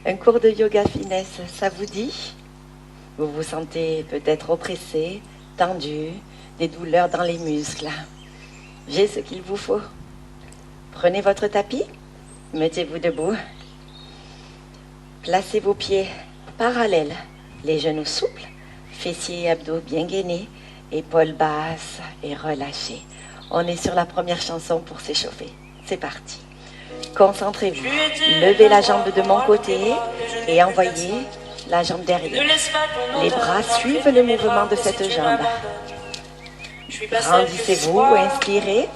Un cours de yoga finesse, ça vous dit? Vous vous sentez peut-être oppressé, tendu, des douleurs dans les muscles. J'ai ce qu'il vous faut. Prenez votre tapis, mettez-vous debout. Placez vos pieds parallèles, les genoux souples, fessiers et abdos bien gainés, épaules basses et relâchées. On est sur la première chanson pour s'échauffer. C'est parti. Concentrez-vous. Levez la jambe de mon côté et envoyez la jambe derrière. Les bras suivent le mouvement de cette jambe. Grandissez-vous, inspirez,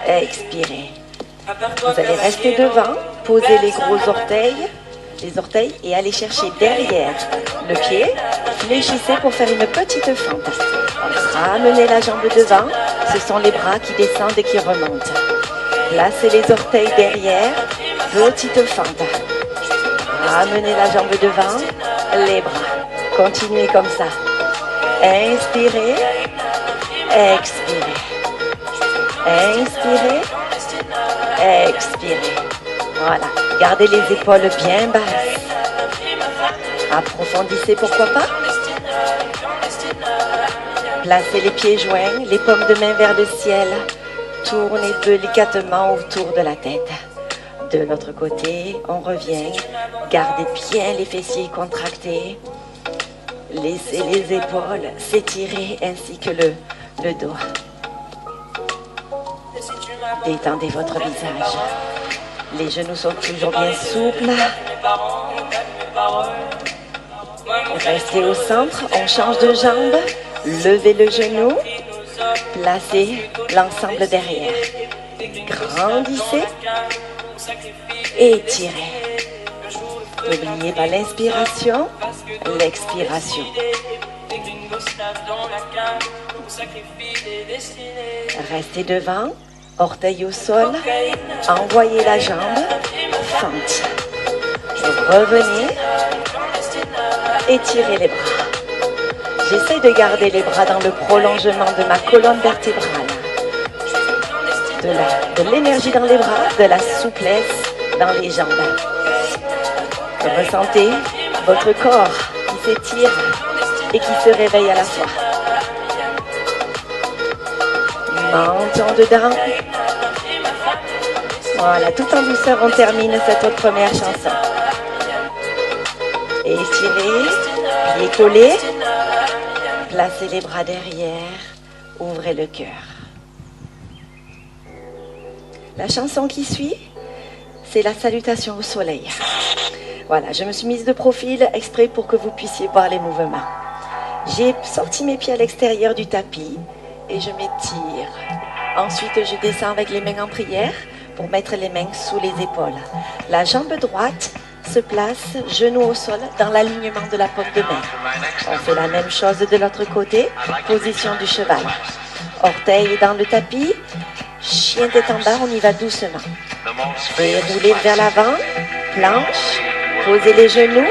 expirez. Vous allez rester devant, posez les gros orteils, et allez chercher derrière le pied. Fléchissez pour faire une petite fente. Ramenez la jambe devant, ce sont les bras qui descendent et qui remontent. Placez les orteils derrière, petite fente. Ramenez la jambe devant, les bras. Continuez comme ça. Inspirez, expirez. Inspirez, expirez. Voilà. Gardez les épaules bien basses. Approfondissez, pourquoi pas. Placez les pieds joints, les paumes de main vers le ciel. Tournez délicatement autour de la tête. De l'autre côté, on revient. Gardez bien les fessiers contractés. Laissez les épaules s'étirer ainsi que le dos. Détendez votre visage. Les genoux sont toujours bien souples. Restez au centre, on change de jambe. Levez le genou. Placez l'ensemble derrière. Grandissez. Étirez. N'oubliez pas l'inspiration, l'expiration. Restez devant, orteil au sol, envoyez la jambe, fente. Revenez, étirez les bras. J'essaie de garder les bras dans le prolongement de ma colonne vertébrale. De l'énergie dans les bras, de la souplesse dans les jambes. Ressentez votre corps qui s'étire et qui se réveille à la fois. Menton dedans. Voilà, tout en douceur, on termine cette première chanson. Étirez, pieds collés. Placez les bras derrière. Ouvrez le cœur. La chanson qui suit, c'est la salutation au soleil. Voilà, je me suis mise de profil exprès pour que vous puissiez voir les mouvements. J'ai sorti mes pieds à l'extérieur du tapis et je m'étire. Ensuite, je descends avec les mains en prière pour mettre les mains sous les épaules. La jambe droite se place, genou au sol, dans l'alignement de la paume de main. On fait la même chose de l'autre côté, position du cheval. Orteil dans le tapis, chien tête en bas, on y va doucement. Déroulez vers l'avant, planche, posez les genoux,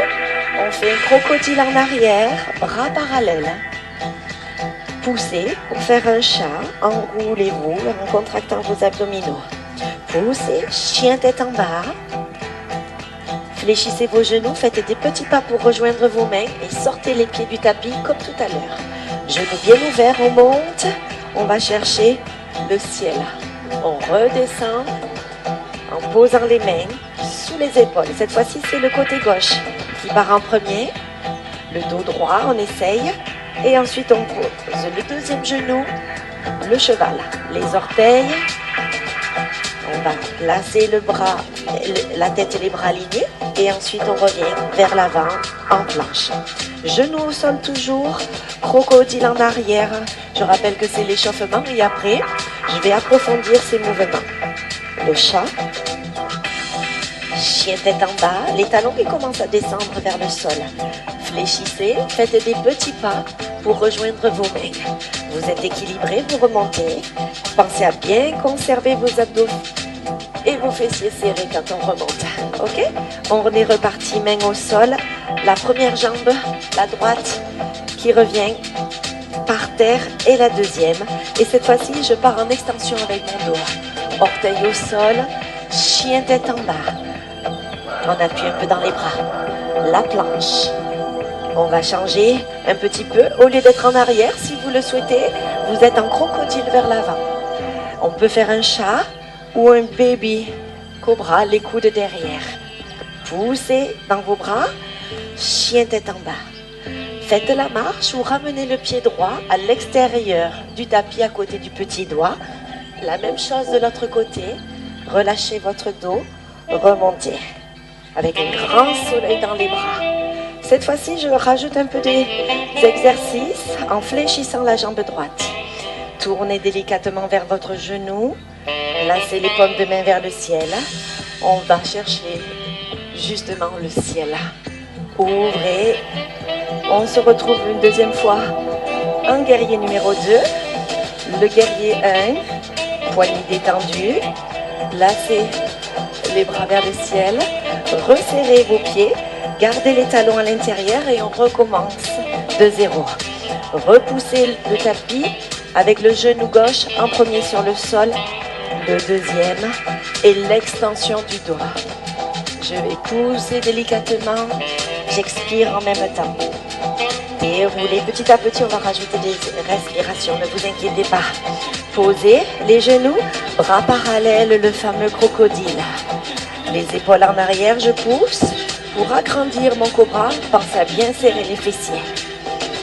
on fait un crocodile en arrière, bras parallèles. Poussez pour faire un chat, enroulez-vous en contractant vos abdominaux. Poussez, chien tête en bas. Fléchissez vos genoux, faites des petits pas pour rejoindre vos mains et sortez les pieds du tapis comme tout à l'heure. Genoux bien ouverts, on monte, on va chercher le ciel. On redescend en posant les mains sous les épaules. Cette fois-ci, c'est le côté gauche qui part en premier. Le dos droit, on essaye. Et ensuite, on pose le deuxième genou, le cheval. Les orteils. On va placer le bras, la tête et les bras alignés. Et ensuite, on revient vers l'avant en planche. Genoux au sol toujours. Crocodile en arrière. Je rappelle que c'est l'échauffement. Et après, je vais approfondir ces mouvements. Le chat. Chien tête en bas. Les talons qui commencent à descendre vers le sol. Fléchissez. Faites des petits pas pour rejoindre vos mains. Vous êtes équilibré, vous remontez. Pensez à bien conserver vos abdos et vos fessiers serrés quand on remonte. Ok? On est reparti, main au sol. La première jambe, la droite, qui revient par terre et la deuxième. Et cette fois-ci, je pars en extension avec mon dos. Orteil au sol, chien tête en bas. On appuie un peu dans les bras. La planche. On va changer un petit peu. Au lieu d'être en arrière, si vous le souhaitez, vous êtes en crocodile vers l'avant. On peut faire un chat ou un baby cobra, les coudes derrière. Poussez dans vos bras, chien tête en bas. Faites la marche ou ramenez le pied droit à l'extérieur du tapis à côté du petit doigt. La même chose de l'autre côté. Relâchez votre dos, remontez. Avec un grand soleil dans les bras. Cette fois-ci, je rajoute un peu d'exercice en fléchissant la jambe droite. Tournez délicatement vers votre genou. Placez les paumes de main vers le ciel. On va chercher justement le ciel. Ouvrez. On se retrouve une deuxième fois en guerrier numéro 2. Le guerrier 1. Poignée détendue. Placez les bras vers le ciel. Resserrez vos pieds. Gardez les talons à l'intérieur et on recommence de zéro. Repoussez le tapis avec le genou gauche en premier sur le sol, le deuxième et l'extension du doigt. Je vais pousser délicatement, j'expire en même temps. Déroulez petit à petit, on va rajouter des respirations, ne vous inquiétez pas. Posez les genoux, bras parallèles, le fameux crocodile. Les épaules en arrière, je pousse. Pour agrandir mon cobra, pensez à bien serrer les fessiers.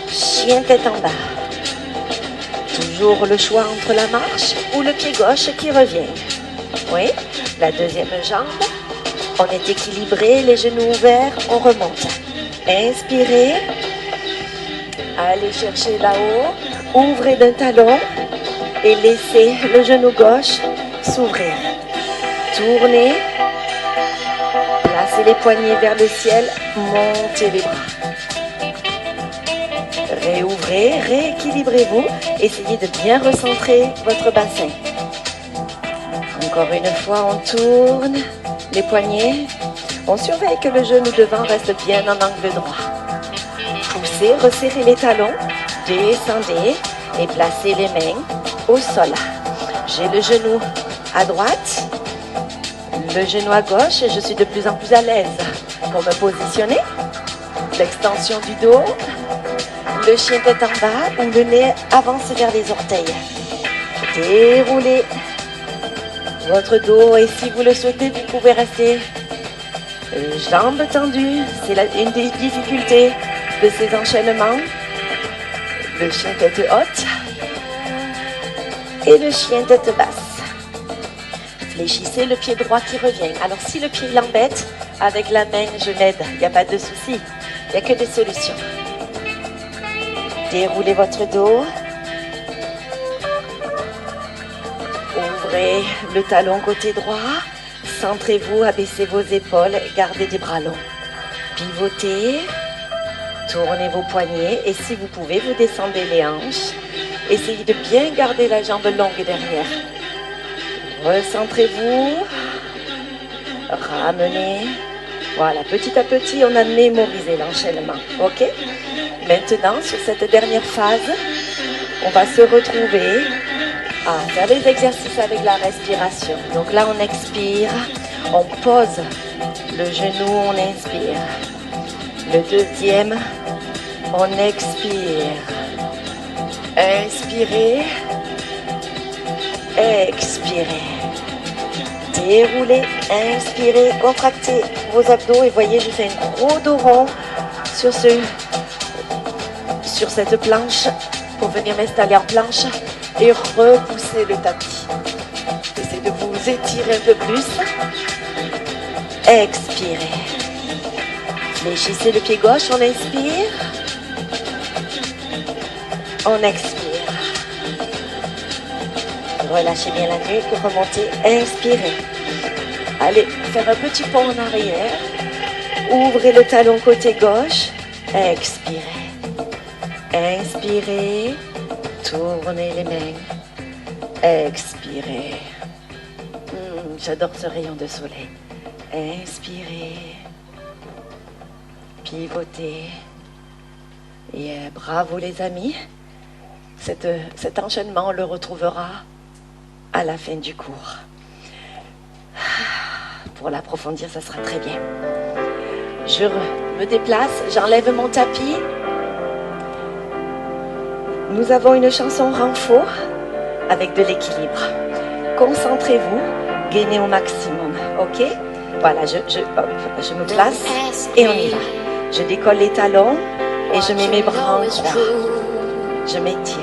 Chien tête en bas. Toujours le choix entre la marche ou le pied gauche qui revient. Oui, la deuxième jambe. On est équilibré, les genoux ouverts, on remonte. Inspirez. Allez chercher là-haut. Ouvrez d'un talon et laissez le genou gauche s'ouvrir. Tournez. Placez les poignets vers le ciel, montez les bras. Réouvrez, rééquilibrez-vous, essayez de bien recentrer votre bassin. Encore une fois, on tourne les poignets. On surveille que le genou devant reste bien en angle droit. Poussez, resserrez les talons, descendez et placez les mains au sol. J'ai le genou à droite. Le genou à gauche, je suis de plus en plus à l'aise pour me positionner. L'extension du dos, le chien tête en bas ou le nez avance vers les orteils. Déroulez votre dos et si vous le souhaitez, vous pouvez rester jambes tendues. C'est une des difficultés de ces enchaînements. Le chien tête haute et le chien tête basse. Fléchissez le pied droit qui revient. Alors si le pied l'embête, avec la main, je l'aide. Il n'y a pas de souci. Il n'y a que des solutions. Déroulez votre dos. Ouvrez le talon côté droit. Centrez-vous, abaissez vos épaules. Gardez des bras longs. Pivotez. Tournez vos poignets. Et si vous pouvez, vous descendez les hanches. Essayez de bien garder la jambe longue derrière. Recentrez-vous, ramenez. Voilà, petit à petit, on a mémorisé l'enchaînement. Ok? Maintenant, sur cette dernière phase, on va se retrouver à faire des exercices avec la respiration. Donc là, on expire, on pose le genou, on inspire. Le deuxième, on expire. Inspirez. Expirez. Déroulez, inspirez, contractez vos abdos et voyez, je fais un gros dos rond sur cette planche pour venir m'installer en planche et repousser le tapis. Essayez de vous étirer un peu plus. Expirez. Fléchissez le pied gauche, on inspire. On expire. Relâchez bien la nuque, remontez, inspirez. Allez, faire un petit pont en arrière. Ouvrez le talon côté gauche. Expirez. Inspirez. Tournez les mains. Expirez. J'adore ce rayon de soleil. Inspirez. Pivotez. Et bravo les amis. Cet enchaînement, on le retrouvera à la fin du cours. Pour l'approfondir, ça sera très bien. Je me déplace, j'enlève mon tapis. Nous avons une chanson renfort avec de l'équilibre. Concentrez-vous, gainez au maximum, ok? Voilà, je me place et on y va. Je décolle les talons et je mets mes bras en croix. Je m'étire.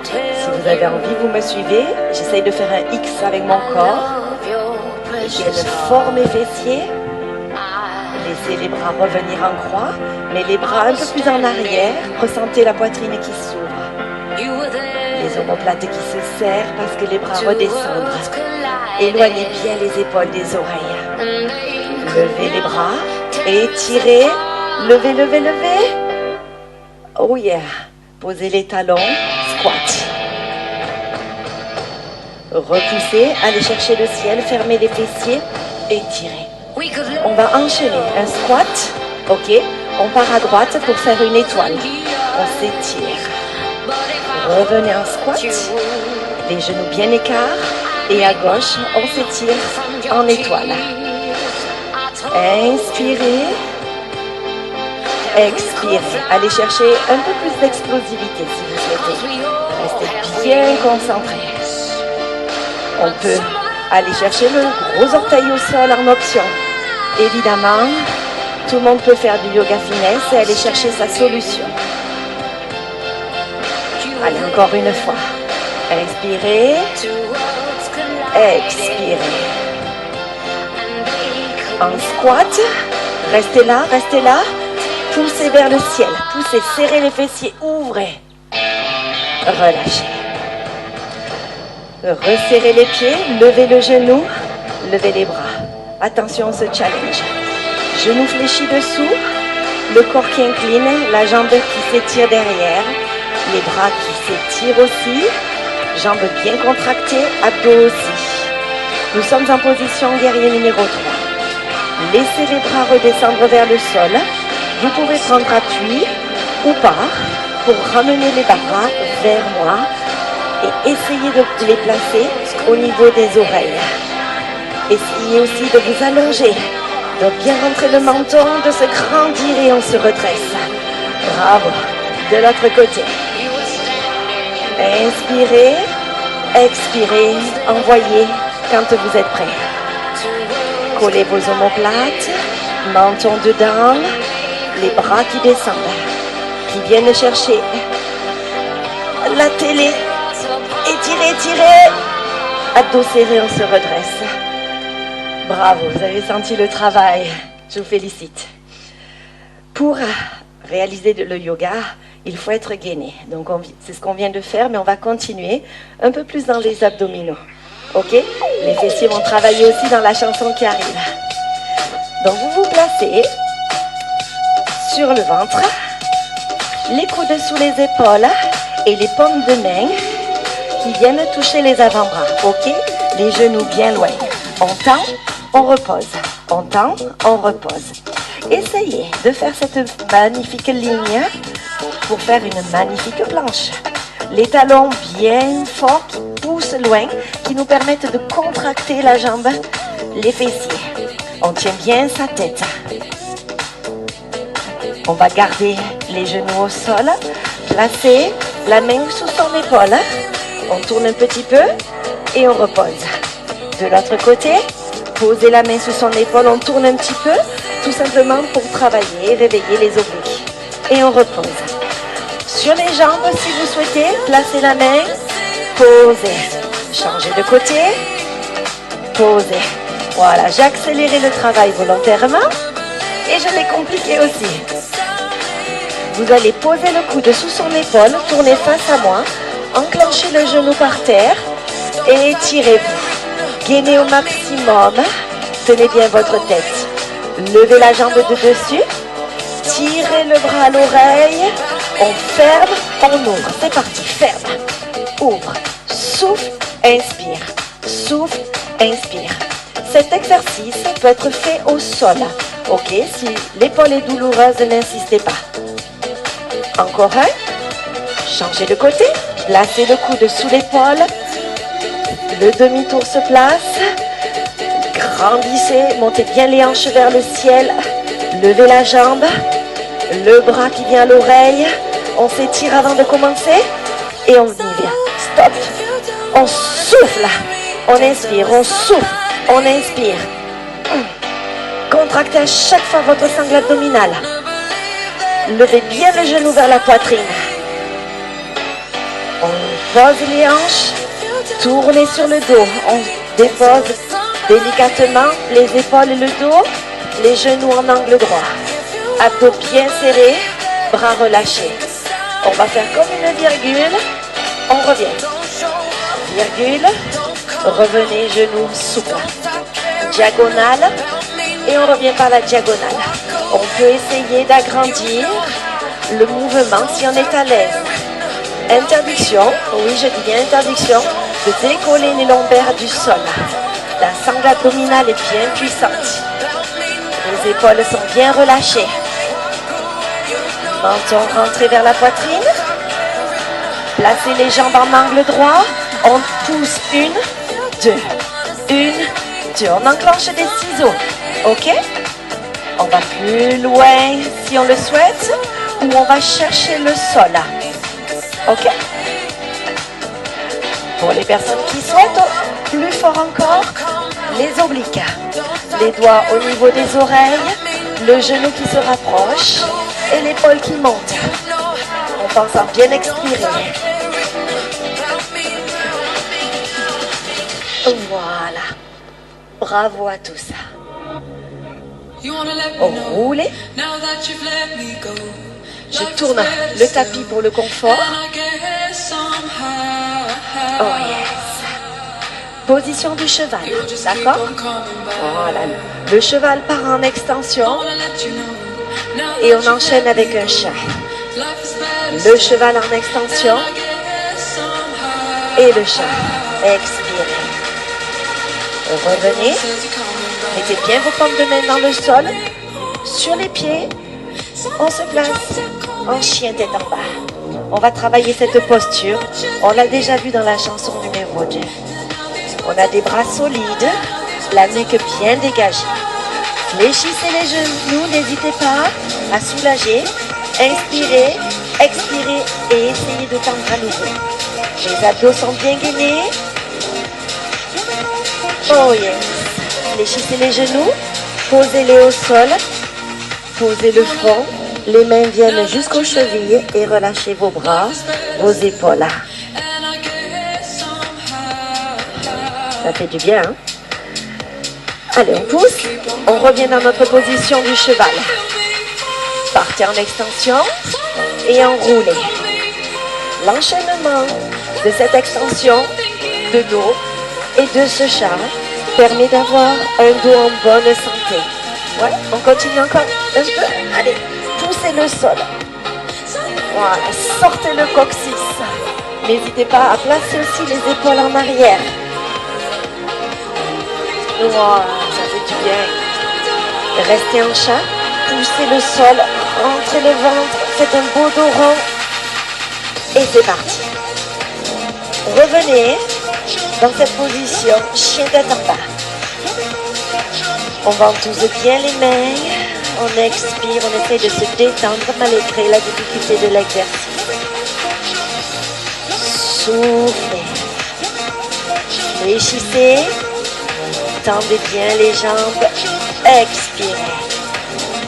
Si vous avez envie, vous me suivez. J'essaye de faire un X avec mon corps. Je forme mes fessiers. Laissez les bras revenir en croix, mais les bras un peu plus en arrière. Ressentez la poitrine qui s'ouvre. Les omoplates qui se serrent parce que les bras redescendent. Éloignez bien les épaules des oreilles. Levez les bras, étirez. Levez, levez, levez. Oh yeah. Posez les talons, squat. Repoussez, allez chercher le ciel, fermez les fessiers, étirez. On va enchaîner un squat, ok. On part à droite pour faire une étoile. On s'étire. Revenez en squat, les genoux bien écarts. Et à gauche, on s'étire en étoile. Inspirez. Expirez. Allez chercher un peu plus d'explosivité si vous souhaitez. Restez bien concentré. On peut aller chercher le gros orteil au sol en option. Évidemment, tout le monde peut faire du yoga finesse et aller chercher sa solution. Allez, encore une fois. Inspirez. Expirez. En squat. Restez là, restez là. Poussez vers le ciel. Poussez, serrez les fessiers, ouvrez. Relâchez. Resserrez les pieds, levez le genou, levez les bras. Attention, on se challenge. Genou fléchi dessous, le corps qui incline, la jambe qui s'étire derrière, les bras qui s'étirent aussi, jambes bien contractées, abdos aussi. Nous sommes en position guerrier numéro 3. Laissez les bras redescendre vers le sol. Vous pouvez prendre appui ou pas pour ramener les bras vers moi et essayer de les placer au niveau des oreilles. Essayez aussi de vous allonger, de bien rentrer le menton, de se grandir et on se redresse. Bravo. De l'autre côté. Inspirez, expirez, envoyez quand vous êtes prêts. Collez vos omoplates, menton dedans, les bras qui descendent, qui viennent chercher la télé. Étirez, étirez. Abdos serrés, on se redresse. Bravo, vous avez senti le travail. Je vous félicite. Pour réaliser le yoga, il faut être gainé. Donc c'est ce qu'on vient de faire, mais on va continuer un peu plus dans les abdominaux. Ok? Les fessiers vont travailler aussi dans la chanson qui arrive. Donc vous vous placez sur le ventre, les coudes sous les épaules et les paumes de main qui viennent toucher les avant-bras. Ok? Les genoux bien loin. On tend, on repose. On tend, on repose. Essayez de faire cette magnifique ligne pour faire une magnifique planche. Les talons bien forts qui poussent loin, qui nous permettent de contracter la jambe, les fessiers. On tient bien sa tête. On va garder les genoux au sol, placer la main sous son épaule. On tourne un petit peu et on repose. De l'autre côté, posez la main sous son épaule, on tourne un petit peu, tout simplement pour travailler, réveiller les obliques. Et on repose. Sur les jambes, si vous souhaitez, placez la main, posez. Changez de côté, posez. Voilà, j'ai accéléré le travail volontairement et je l'ai compliqué aussi. Vous allez poser le coude sous son épaule, tournez face à moi, enclenchez le genou par terre et étirez-vous. Gainez au maximum, tenez bien votre tête. Levez la jambe de dessus, tirez le bras à l'oreille, on ferme, on ouvre. C'est parti, ferme, ouvre, souffle, inspire, souffle, inspire. Cet exercice peut être fait au sol. Ok, si l'épaule est douloureuse, n'insistez pas. Encore un. Changez de côté. Placez le coude sous l'épaule. Le demi-tour se place. Grandissez, montez bien les hanches vers le ciel. Levez la jambe, le bras qui vient à l'oreille. On s'étire avant de commencer et on y vient. Stop. On souffle. On inspire, on souffle, on inspire. Contractez à chaque fois votre sangle abdominale. Levez bien le genou vers la poitrine. On pose les hanches, tournez sur le dos. On dépose délicatement les épaules et le dos, les genoux en angle droit. Abdos bien serrés, bras relâchés. On va faire comme une virgule. On revient. Virgule. Revenez, genoux souples. Diagonale. Et on revient par la diagonale. On peut essayer d'agrandir le mouvement si on est à l'aise. Interdiction, oui je dis bien interdiction, de décoller les lombaires du sol. La sangle abdominale est bien puissante. Les épaules sont bien relâchées. Menton rentré vers la poitrine. Placez les jambes en angle droit. On pousse une, deux. On enclenche des ciseaux. Ok? On va plus loin si on le souhaite. Ou on va chercher le sol. Ok? Pour les personnes qui souhaitent, plus fort encore, les obliques. Les doigts au niveau des oreilles. Le genou qui se rapproche. Et l'épaule qui monte. On pense à bien expirer. Voilà. Bravo à tous. Roulez. Je tourne le tapis pour le confort. Oh yes. Position du cheval. D'accord? Voilà. Le cheval part en extension. Et on enchaîne avec un chat. Le cheval en extension. Et le chat. Expirez. Revenez. Mettez bien vos paumes de main dans le sol. Sur les pieds. On se place en chien tête en bas. On va travailler cette posture. On l'a déjà vu dans la chanson numéro 2. On a des bras solides. La nuque bien dégagée. Fléchissez les genoux. N'hésitez pas à soulager. Inspirez. Expirez. Et essayez de tendre à nouveau. Les abdos sont bien gainés. Oh yes. Fléchissez les genoux, posez-les au sol, posez le front, les mains viennent jusqu'aux chevilles et relâchez vos bras, vos épaules. Ça fait du bien, hein? Allez, on pousse, on revient dans notre position du cheval. Partez en extension et enroulez. L'enchaînement de cette extension de dos et de ce chat permet d'avoir un dos en bonne santé. Ouais, on continue encore un peu. Allez, poussez le sol. Voilà, sortez le coccyx. N'hésitez pas à placer aussi les épaules en arrière. Voilà, ça fait du bien. Restez en chat, poussez le sol, rentrez le ventre, faites un beau dos rond. Et c'est parti. Revenez dans cette position, chien tête en bas. On ventouse bien les mains, on expire, on essaie de se détendre malgré la difficulté de l'exercice. Soufflez. Fléchissez. Tendez bien les jambes. Expirez.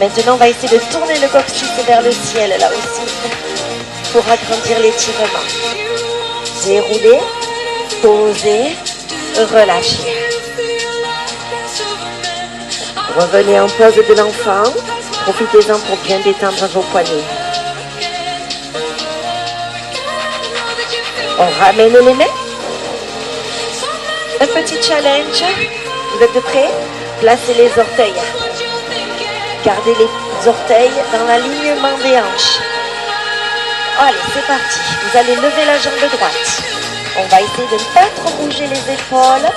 Maintenant, on va essayer de tourner le coccyx vers le ciel, là aussi, pour agrandir l'étirement. Déroulez. Posez, relâchez. Revenez en pose de l'enfant. Profitez-en pour bien détendre vos poignets. On ramène les mains. Un petit challenge. Vous êtes prêts? Placez les orteils. Gardez les orteils dans l'alignement des hanches. Allez, c'est parti. Vous allez lever la jambe droite. On va essayer de ne pas trop bouger les épaules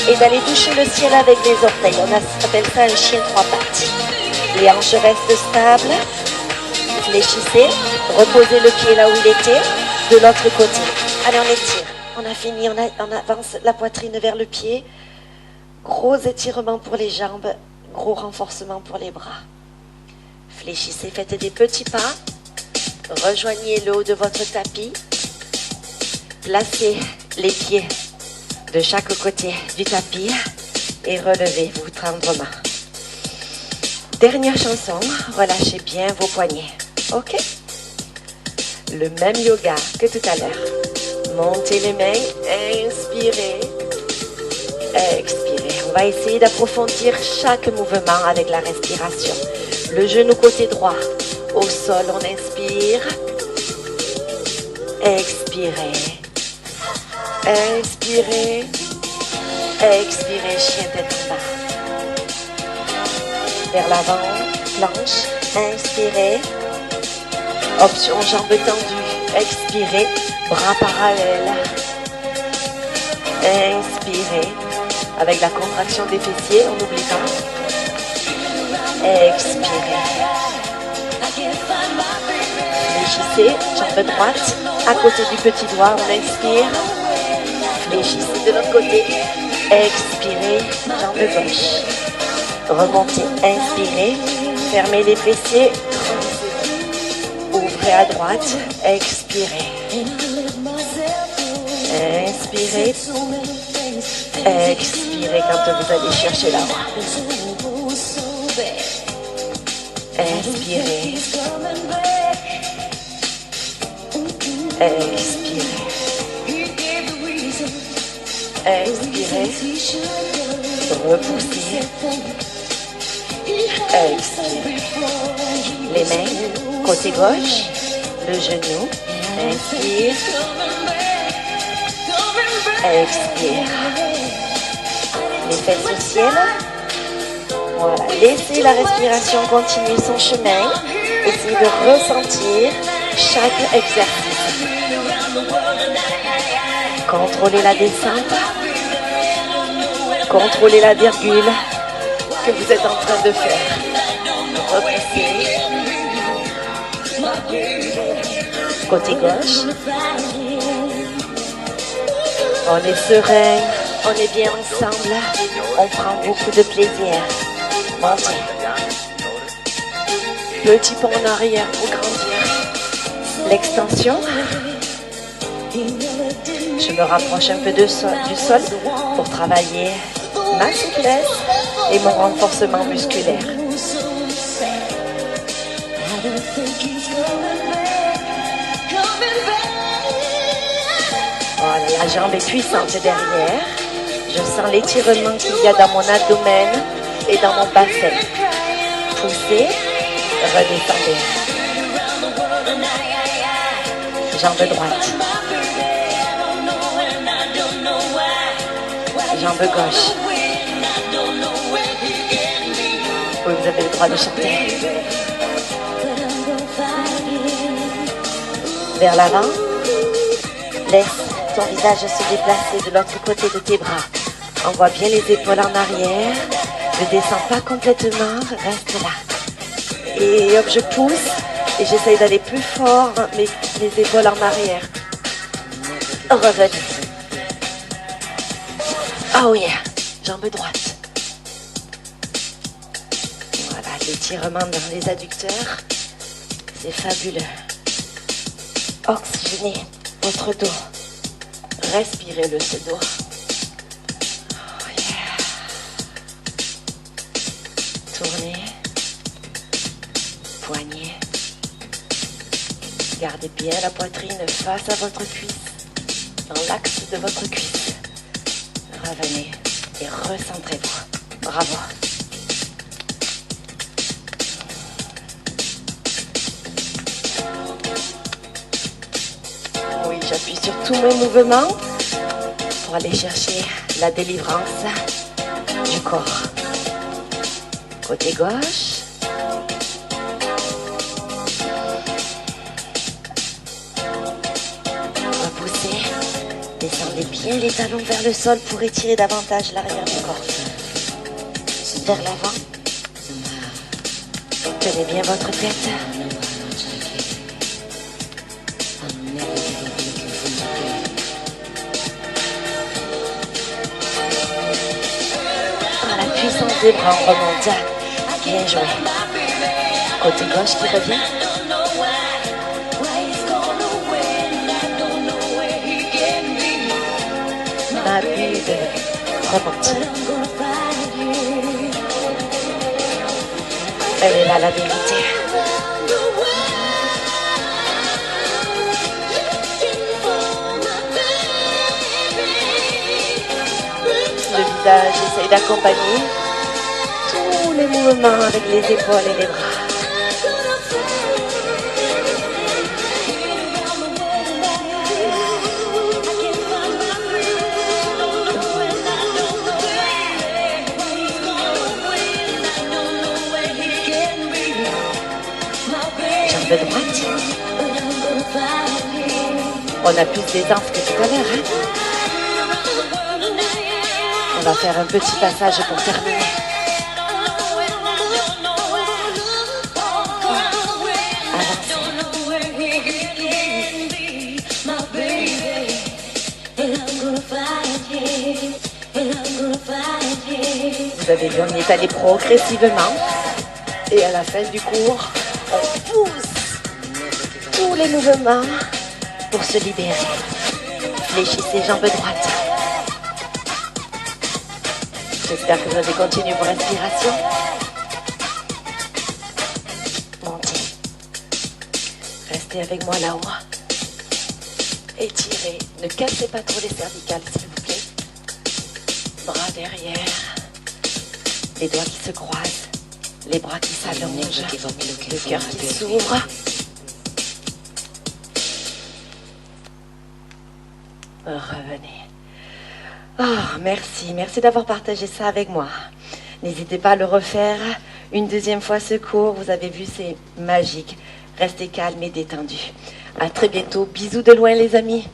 et d'aller toucher le ciel avec les orteils. On appelle ça un chien trois pattes. Les hanches restent stables. Fléchissez. Reposez le pied là où il était. De l'autre côté. Allez, on étire. On a fini. On avance la poitrine vers le pied. Gros étirement pour les jambes. Gros renforcement pour les bras. Fléchissez, faites des petits pas. Rejoignez le haut de votre tapis. Placez les pieds de chaque côté du tapis et relevez-vous tendrement. Dernière chanson, relâchez bien vos poignets. Ok? Le même yoga que tout à l'heure. Montez les mains, inspirez, expirez. On va essayer d'approfondir chaque mouvement avec la respiration. Le genou côté droit, au sol, on inspire, expirez, inspirez, expirez, chien tête en bas. Vers l'avant, planche, inspirez, option jambes tendues, expirez, bras parallèles, inspirez, avec la contraction des fessiers, on n'oublie pas, expirez, fléchissez, jambe droite, à côté du petit doigt, on inspire, fléchissez de l'autre côté, expirez, jambe gauche. Remontez, inspirez, fermez les fessiers, ouvrez à droite, expirez. Inspirez, expirez quand vous allez chercher la voix. Inspirez, expirez, expirez, repoussez. Expirez. Les mains, côté gauche, le genou, inspire, expire. Les fesses au ciel. Voilà, laissez la respiration continuer son chemin. Essayez de ressentir chaque exercice. Contrôlez la descente. Contrôlez la virgule que vous êtes en train de faire. Repoussez. Côté gauche. On est serein, on est bien ensemble, on prend beaucoup de plaisir. Montez. Petit pont en arrière pour grandir. L'extension. Je me rapproche un peu du sol pour travailler ma souplesse et mon renforcement musculaire. Voilà, la jambe est puissante derrière. Je sens l'étirement qu'il y a dans mon abdomen et dans mon bassin. Poussez, redescendez. Jambe droite. Jambe gauche. Oui, vous avez le droit de chanter. Vers l'avant. Laisse ton visage se déplacer de l'autre côté de tes bras. Envoie bien les épaules en arrière. Ne descends pas complètement, reste là. Et hop, je pousse et j'essaye d'aller plus fort, mais les épaules en arrière. Revenez. Oh yeah, jambe droite. Voilà, l'étirement dans les adducteurs. C'est fabuleux. Oxygénez votre dos. Respirez-le, ce dos. Oh yeah. Tournez. Poignée. Gardez bien la poitrine face à votre cuisse, dans l'axe de votre cuisse. Revenez et recentrez-vous. Bravo. Oui, j'appuie sur tous mes mouvements pour aller chercher la délivrance du corps. Côté gauche. Repoussez. Descendez bien les talons vers le sol pour étirer davantage l'arrière du corps. Vers l'avant. Tenez bien votre tête. La puissance des bras, on remonte. Bien joué. Côté gauche qui revient. Ma bulle remonte. Elle est là, la vérité. Le visage essaye d'accompagner tous les mouvements avec les épaules et les bras. Jambe droite. On a plus d'aisance que tout à l'heure, hein? On va faire un petit passage pour terminer. Vous avez vu, on est allé progressivement. Et à la fin du cours, on pousse tous les mouvements pour se libérer. Fléchissez jambes droites. J'espère que vous avez continué vos respirations. Montez. Restez avec moi là-haut. Étirez. Ne cassez pas trop les cervicales, s'il vous plaît. Bras derrière. Les doigts qui se croisent. Les bras qui s'allongent. Le cœur qui s'ouvre. Revenez. Oh, merci d'avoir partagé ça avec moi. N'hésitez pas à le refaire une deuxième fois ce cours. Vous avez vu, c'est magique. Restez calme et détendu. À très bientôt. Bisous de loin les amis.